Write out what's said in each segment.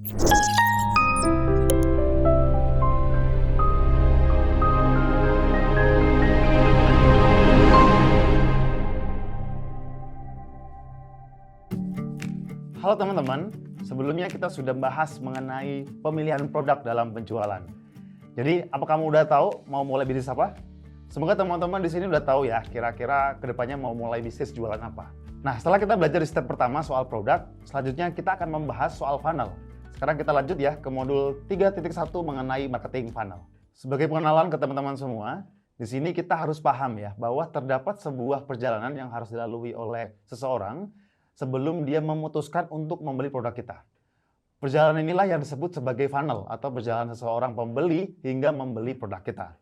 Halo teman-teman, sebelumnya kita sudah bahas mengenai pemilihan produk dalam penjualan. Jadi, apa kamu udah tahu mau mulai bisnis apa? Semoga teman-teman di sini udah tahu ya, kira-kira kedepannya mau mulai bisnis jualan apa. Nah, setelah kita belajar di step pertama soal produk, selanjutnya kita akan membahas soal funnel. Sekarang kita lanjut ya ke modul 3.1 mengenai marketing funnel. Sebagai pengenalan ke teman-teman semua, di sini kita harus paham ya, bahwa terdapat sebuah perjalanan yang harus dilalui oleh seseorang sebelum dia memutuskan untuk membeli produk kita. Perjalanan inilah yang disebut sebagai funnel atau perjalanan seseorang pembeli hingga membeli produk kita.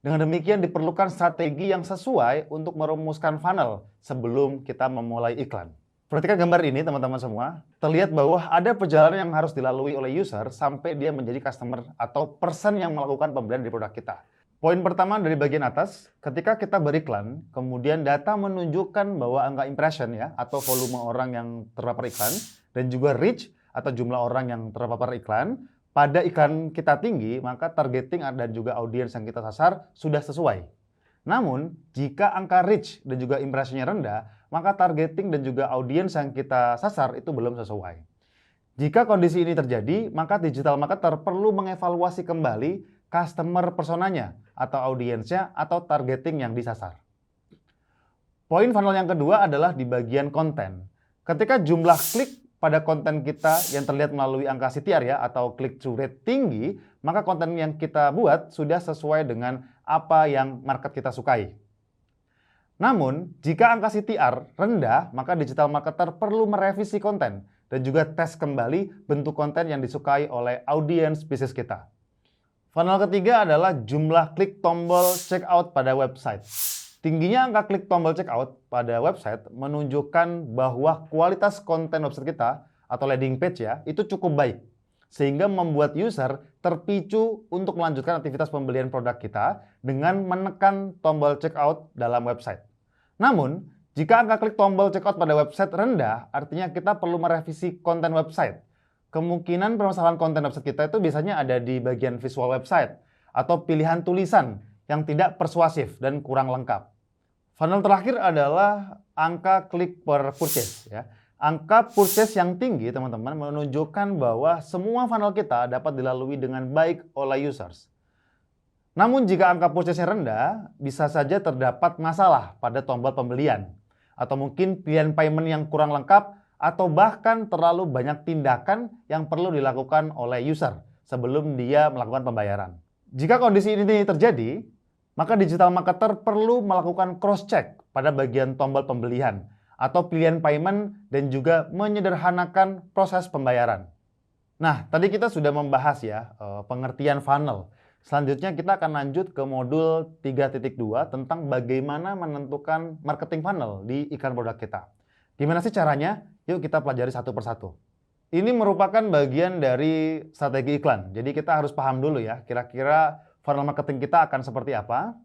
Dengan demikian diperlukan strategi yang sesuai untuk merumuskan funnel sebelum kita memulai iklan. Perhatikan gambar ini teman-teman semua. Terlihat bahwa ada perjalanan yang harus dilalui oleh user sampai dia menjadi customer atau person yang melakukan pembelian di produk kita. Poin pertama dari bagian atas, ketika kita beriklan, kemudian data menunjukkan bahwa angka impression ya, atau volume orang yang terpapar iklan, dan juga reach atau jumlah orang yang terpapar iklan, pada iklan kita tinggi, maka targeting dan juga audiens yang kita sasar sudah sesuai. Namun, jika angka reach dan juga impressionnya rendah, maka targeting dan juga audiens yang kita sasar itu belum sesuai. Jika kondisi ini terjadi, maka digital marketer perlu mengevaluasi kembali customer personanya atau audiensnya atau targeting yang disasar. Poin funnel yang kedua adalah di bagian konten. Ketika jumlah klik pada konten kita yang terlihat melalui angka CTR ya atau click through rate tinggi, maka konten yang kita buat sudah sesuai dengan apa yang market kita sukai. Namun, jika angka CTR rendah, maka digital marketer perlu merevisi konten dan juga tes kembali bentuk konten yang disukai oleh audiens bisnis kita. Funnel ketiga adalah jumlah klik tombol checkout pada website. Tingginya angka klik tombol checkout pada website menunjukkan bahwa kualitas konten website kita atau landing page ya, itu cukup baik. Sehingga membuat user terpicu untuk melanjutkan aktivitas pembelian produk kita dengan menekan tombol checkout dalam website. Namun, jika angka klik tombol checkout pada website rendah, artinya kita perlu merevisi konten website. Kemungkinan permasalahan konten website kita itu biasanya ada di bagian visual website atau pilihan tulisan yang tidak persuasif dan kurang lengkap. Funnel terakhir adalah angka klik per purchase ya. Angka purchase yang tinggi teman-teman menunjukkan bahwa semua funnel kita dapat dilalui dengan baik oleh users. Namun jika angka purchase-nya rendah, bisa saja terdapat masalah pada tombol pembelian atau mungkin pilihan payment yang kurang lengkap atau bahkan terlalu banyak tindakan yang perlu dilakukan oleh user sebelum dia melakukan pembayaran. Jika kondisi ini terjadi, maka digital marketer perlu melakukan cross-check pada bagian tombol pembelian atau pilihan payment dan juga menyederhanakan proses pembayaran. Nah, tadi kita sudah membahas ya pengertian funnel. Selanjutnya kita akan lanjut ke modul 3.2 tentang bagaimana menentukan marketing funnel di iklan produk kita. Gimana sih caranya? Yuk kita pelajari satu persatu. Ini merupakan bagian dari strategi iklan. Jadi kita harus paham dulu ya, kira-kira funnel marketing kita akan seperti apa.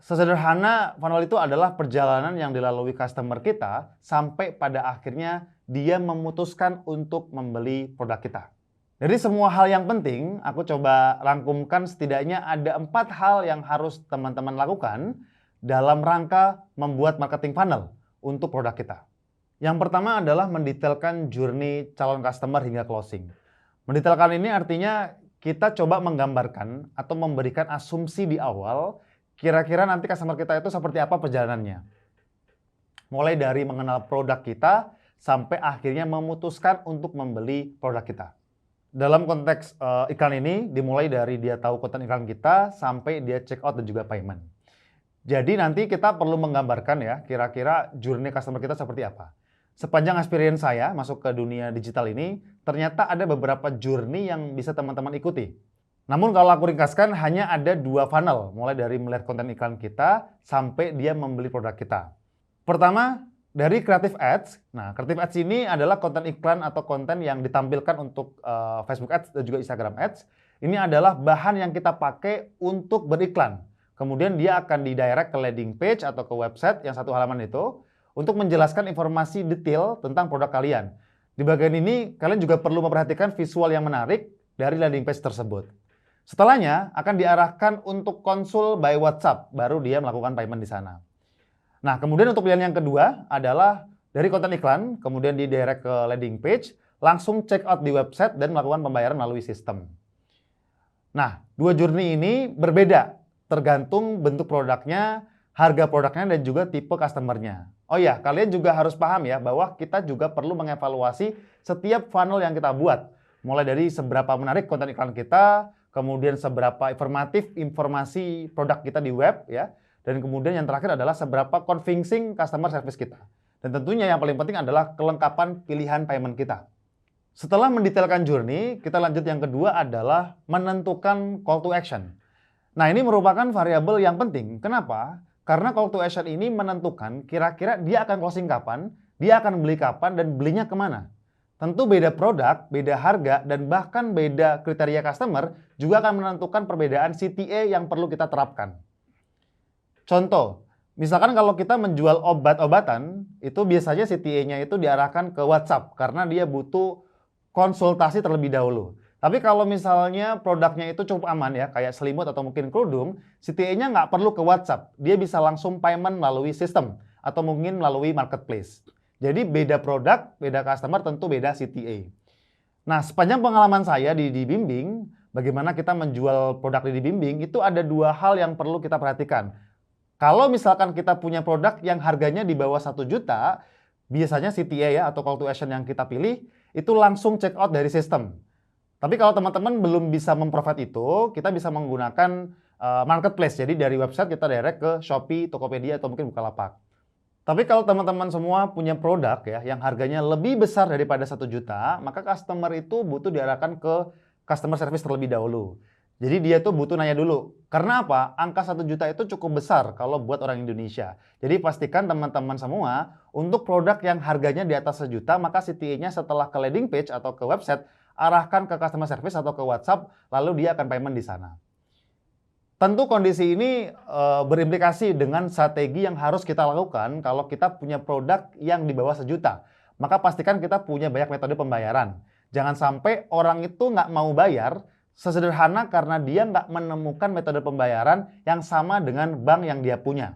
Sesederhana, funnel itu adalah perjalanan yang dilalui customer kita sampai pada akhirnya dia memutuskan untuk membeli produk kita. Dari semua hal yang penting, aku coba rangkumkan setidaknya ada 4 hal yang harus teman-teman lakukan dalam rangka membuat marketing funnel untuk produk kita. Yang pertama adalah mendetailkan journey calon customer hingga closing. Mendetailkan ini artinya kita coba menggambarkan atau memberikan asumsi di awal kira-kira nanti customer kita itu seperti apa perjalanannya. Mulai dari mengenal produk kita sampai akhirnya memutuskan untuk membeli produk kita. Dalam konteks iklan ini dimulai dari dia tahu konten iklan kita sampai dia check out dan juga payment. Jadi nanti kita perlu menggambarkan ya kira-kira journey customer kita seperti apa. Sepanjang experience saya masuk ke dunia digital ini, ternyata ada beberapa journey yang bisa teman-teman ikuti. Namun kalau aku ringkaskan hanya ada 2 funnel, mulai dari melihat konten iklan kita sampai dia membeli produk kita. Pertama, dari Creative Ads. Nah, Creative Ads ini adalah konten iklan atau konten yang ditampilkan untuk Facebook Ads dan juga Instagram Ads. Ini adalah bahan yang kita pakai untuk beriklan. Kemudian dia akan didirect ke landing page atau ke website yang satu halaman itu untuk menjelaskan informasi detail tentang produk kalian. Di bagian ini, kalian juga perlu memperhatikan visual yang menarik dari landing page tersebut. Setelahnya, akan diarahkan untuk konsul by WhatsApp, baru dia melakukan payment di sana. Nah, kemudian untuk pilihan yang kedua adalah dari konten iklan, kemudian didirect ke landing page, langsung check out di website dan melakukan pembayaran melalui sistem. Nah, dua journey ini berbeda, tergantung bentuk produknya, harga produknya, dan juga tipe customer-nya. Oh ya, kalian juga harus paham ya, bahwa kita juga perlu mengevaluasi setiap funnel yang kita buat. Mulai dari seberapa menarik konten iklan kita, kemudian seberapa informatif informasi produk kita di web, ya, dan kemudian yang terakhir adalah seberapa convincing customer service kita. Dan tentunya yang paling penting adalah kelengkapan pilihan payment kita. Setelah mendetailkan journey, kita lanjut yang kedua adalah menentukan call to action. Nah, ini merupakan variabel yang penting. Kenapa? Karena call to action ini menentukan kira-kira dia akan closing kapan, dia akan beli kapan, dan belinya kemana. Tentu beda produk, beda harga, dan bahkan beda kriteria customer juga akan menentukan perbedaan CTA yang perlu kita terapkan. Contoh, misalkan kalau kita menjual obat-obatan, itu biasanya CTA-nya itu diarahkan ke WhatsApp karena dia butuh konsultasi terlebih dahulu. Tapi kalau misalnya produknya itu cukup aman ya, kayak selimut atau mungkin kerudung, CTA-nya nggak perlu ke WhatsApp. Dia bisa langsung payment melalui sistem atau mungkin melalui marketplace. Jadi beda produk, beda customer, tentu beda CTA. Nah, sepanjang pengalaman saya di Bimbing, bagaimana kita menjual produk di Bimbing, itu ada dua hal yang perlu kita perhatikan. Kalau misalkan kita punya produk yang harganya di bawah 1 juta, biasanya CTA ya atau call to action yang kita pilih, itu langsung check out dari sistem. Tapi kalau teman-teman belum bisa memprovide itu, kita bisa menggunakan marketplace. Jadi dari website kita direct ke Shopee, Tokopedia, atau mungkin Bukalapak. Tapi kalau teman-teman semua punya produk ya yang harganya lebih besar daripada 1 juta, maka customer itu butuh diarahkan ke customer service terlebih dahulu. Jadi dia tuh butuh nanya dulu. Karena apa? Angka 1 juta itu cukup besar kalau buat orang Indonesia. Jadi pastikan teman-teman semua untuk produk yang harganya di atas 1 juta, maka CTA-nya setelah ke landing page atau ke website, arahkan ke customer service atau ke WhatsApp, lalu dia akan payment di sana. Tentu kondisi ini berimplikasi dengan strategi yang harus kita lakukan kalau kita punya produk yang di bawah 1 juta. Maka pastikan kita punya banyak metode pembayaran. Jangan sampai orang itu nggak mau bayar sesederhana karena dia nggak menemukan metode pembayaran yang sama dengan bank yang dia punya.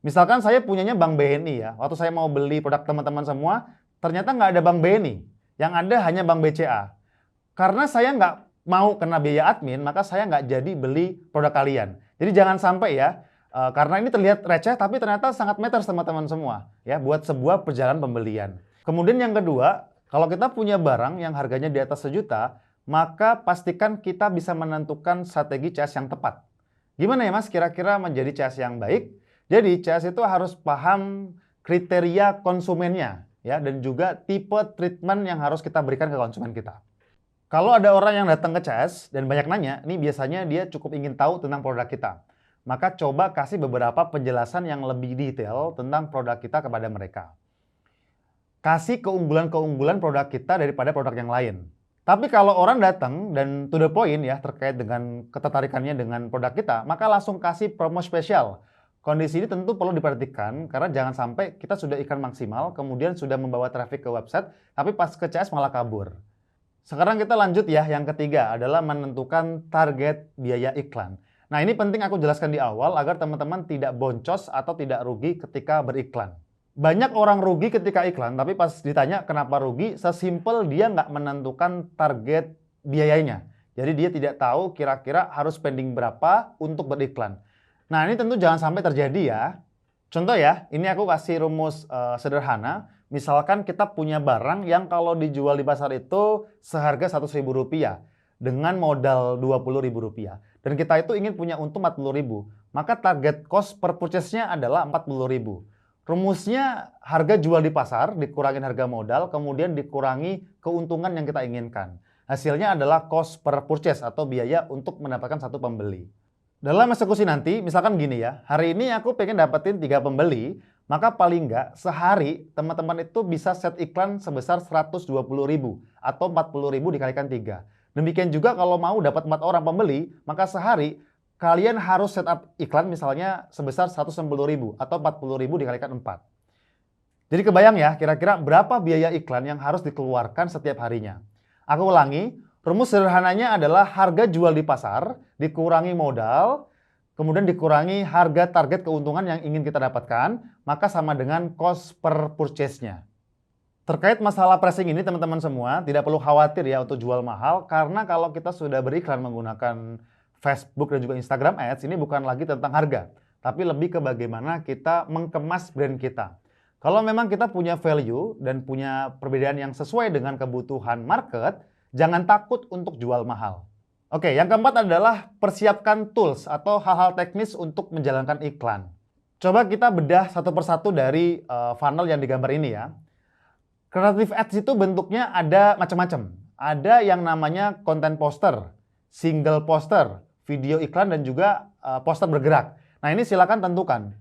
Misalkan saya punyanya Bank BNI ya, waktu saya mau beli produk teman-teman semua, ternyata nggak ada Bank BNI. Yang ada hanya Bank BCA. Karena saya nggak mau kena biaya admin, maka saya nggak jadi beli produk kalian. Jadi jangan sampai ya, karena ini terlihat receh, tapi ternyata sangat matters teman-teman semua, ya, buat sebuah perjalanan pembelian. Kemudian yang kedua, kalau kita punya barang yang harganya di atas 1 juta, maka pastikan kita bisa menentukan strategi CS yang tepat. Gimana ya Mas, kira-kira menjadi CS yang baik? Jadi CS itu harus paham kriteria konsumennya, ya, dan juga tipe treatment yang harus kita berikan ke konsumen kita. Kalau ada orang yang datang ke CS dan banyak nanya, ini biasanya dia cukup ingin tahu tentang produk kita. Maka coba kasih beberapa penjelasan yang lebih detail tentang produk kita kepada mereka. Kasih keunggulan-keunggulan produk kita daripada produk yang lain. Tapi kalau orang datang dan to the point ya terkait dengan ketertarikannya dengan produk kita, maka langsung kasih promo spesial. Kondisi ini tentu perlu diperhatikan karena jangan sampai kita sudah iklan maksimal, kemudian sudah membawa traffic ke website, tapi pas ke CS malah kabur. Sekarang kita lanjut ya, yang ketiga adalah menentukan target biaya iklan. Nah ini penting aku jelaskan di awal agar teman-teman tidak boncos atau tidak rugi ketika beriklan. Banyak orang rugi ketika iklan, tapi pas ditanya kenapa rugi, sesimpel dia nggak menentukan target biayanya. Jadi dia tidak tahu kira-kira harus spending berapa untuk beriklan. Nah ini tentu jangan sampai terjadi ya. Contoh ya, ini aku kasih rumus sederhana. Misalkan kita punya barang yang kalau dijual di pasar itu seharga Rp100.000 dengan modal Rp20.000. Dan kita itu ingin punya untung Rp40.000. Maka target cost per purchase-nya adalah Rp40.000. Rumusnya harga jual di pasar, dikurangin harga modal, kemudian dikurangi keuntungan yang kita inginkan. Hasilnya adalah cost per purchase atau biaya untuk mendapatkan satu pembeli. Dalam eksekusi nanti, misalkan gini ya, hari ini aku pengen dapetin 3 pembeli, maka paling nggak sehari teman-teman itu bisa set iklan sebesar Rp120.000 atau Rp40.000 dikalikan 3. Demikian juga kalau mau dapat 4 orang pembeli, maka sehari kalian harus setup iklan misalnya sebesar Rp160.000 atau Rp40.000 dikalikan 4. Jadi kebayang ya, kira-kira berapa biaya iklan yang harus dikeluarkan setiap harinya. Aku ulangi, rumus sederhananya adalah harga jual di pasar, dikurangi modal, kemudian dikurangi harga target keuntungan yang ingin kita dapatkan, maka sama dengan cost per purchase-nya. Terkait masalah pricing ini teman-teman semua, tidak perlu khawatir ya untuk jual mahal, karena kalau kita sudah beriklan menggunakan Facebook dan juga Instagram Ads, ini bukan lagi tentang harga, tapi lebih ke bagaimana kita mengemas brand kita. Kalau memang kita punya value dan punya perbedaan yang sesuai dengan kebutuhan market, jangan takut untuk jual mahal. Oke, yang keempat adalah persiapkan tools atau hal-hal teknis untuk menjalankan iklan. Coba kita bedah satu persatu dari funnel yang digambar ini ya. Creative Ads itu bentuknya ada macam-macam. Ada yang namanya konten poster, single poster, video iklan, dan juga poster bergerak. Nah ini silakan tentukan.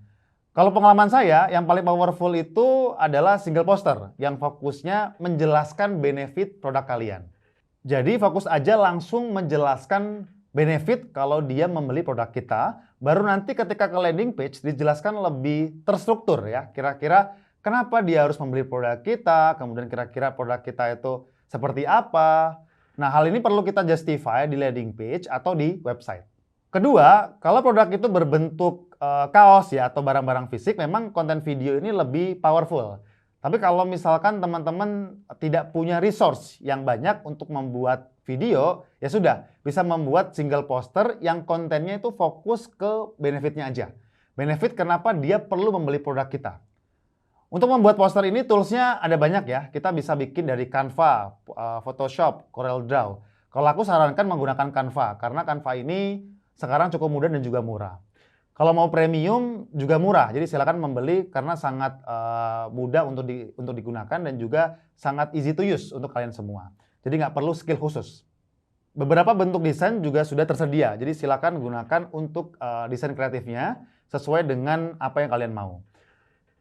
Kalau pengalaman saya, yang paling powerful itu adalah single poster yang fokusnya menjelaskan benefit produk kalian. Jadi fokus aja langsung menjelaskan benefit kalau dia membeli produk kita, baru nanti ketika ke landing page dijelaskan lebih terstruktur ya. Kira-kira kenapa dia harus membeli produk kita, kemudian kira-kira produk kita itu seperti apa. Nah hal ini perlu kita justify di landing page atau di website. Kedua, kalau produk itu berbentuk kaos ya atau barang-barang fisik, memang konten video ini lebih powerful. Tapi kalau misalkan teman-teman tidak punya resource yang banyak untuk membuat video, ya sudah, bisa membuat single poster yang kontennya itu fokus ke benefitnya aja. Benefit kenapa dia perlu membeli produk kita. Untuk membuat poster ini toolsnya ada banyak ya. Kita bisa bikin dari Canva, Photoshop, CorelDRAW. Kalau aku sarankan menggunakan Canva, karena Canva ini sekarang cukup mudah dan juga murah. Kalau mau premium juga murah, jadi silakan membeli karena sangat mudah untuk digunakan dan juga sangat easy to use untuk kalian semua. Jadi nggak perlu skill khusus. Beberapa bentuk desain juga sudah tersedia, jadi silakan gunakan untuk desain kreatifnya sesuai dengan apa yang kalian mau.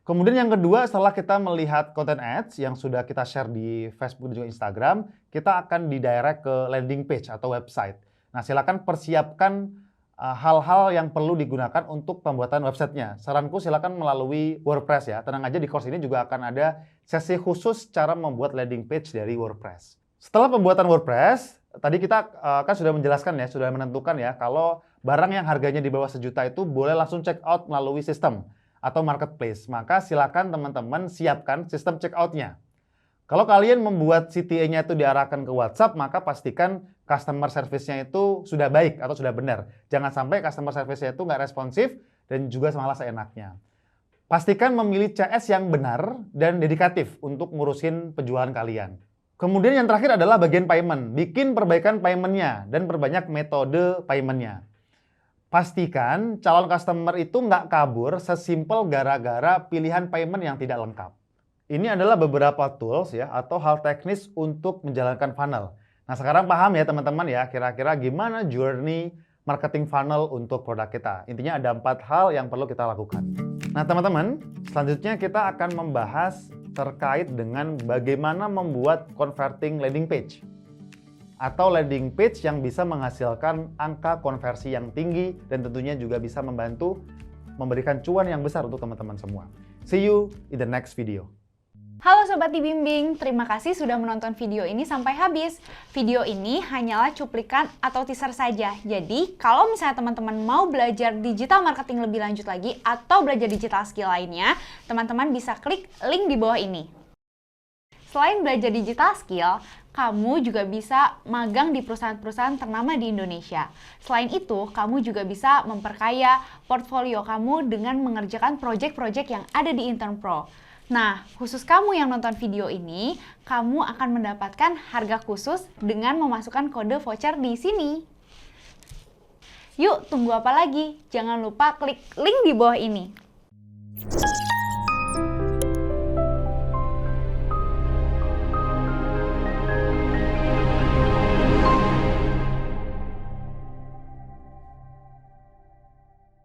Kemudian yang kedua, setelah kita melihat konten ads yang sudah kita share di Facebook dan juga Instagram, kita akan didirect ke landing page atau website. Nah, silakan persiapkan hal-hal yang perlu digunakan untuk pembuatan websitenya. Saranku silakan melalui WordPress ya. Tenang aja, di course ini juga akan ada sesi khusus cara membuat landing page dari WordPress. Setelah pembuatan WordPress, tadi kita kan sudah menjelaskan ya, sudah menentukan ya, kalau barang yang harganya di bawah 1 juta itu boleh langsung check out melalui sistem atau marketplace. Maka silakan teman-teman siapkan sistem check out-nya. Kalau kalian membuat CTA-nya itu diarahkan ke WhatsApp, maka pastikan customer service-nya itu sudah baik atau sudah benar. Jangan sampai customer service-nya itu nggak responsif dan juga malah seenaknya. Pastikan memilih CS yang benar dan dedikatif untuk ngurusin penjualan kalian. Kemudian yang terakhir adalah bagian payment. Bikin perbaikan payment-nya dan perbanyak metode payment-nya. Pastikan calon customer itu nggak kabur sesimpel gara-gara pilihan payment yang tidak lengkap. Ini adalah beberapa tools ya atau hal teknis untuk menjalankan funnel. Nah sekarang paham ya teman-teman ya kira-kira gimana journey marketing funnel untuk produk kita. Intinya ada 4 hal yang perlu kita lakukan. Nah teman-teman, selanjutnya kita akan membahas terkait dengan bagaimana membuat converting landing page. Atau landing page yang bisa menghasilkan angka konversi yang tinggi dan tentunya juga bisa membantu memberikan cuan yang besar untuk teman-teman semua. See you in the next video. Halo Sobat Dibimbing, terima kasih sudah menonton video ini sampai habis. Video ini hanyalah cuplikan atau teaser saja. Jadi, kalau misalnya teman-teman mau belajar digital marketing lebih lanjut lagi atau belajar digital skill lainnya, teman-teman bisa klik link di bawah ini. Selain belajar digital skill, kamu juga bisa magang di perusahaan-perusahaan ternama di Indonesia. Selain itu, kamu juga bisa memperkaya portfolio kamu dengan mengerjakan proyek-proyek yang ada di Intern Pro. Nah, khusus kamu yang nonton video ini, kamu akan mendapatkan harga khusus dengan memasukkan kode voucher di sini. Yuk, tunggu apa lagi? Jangan lupa klik link di bawah ini.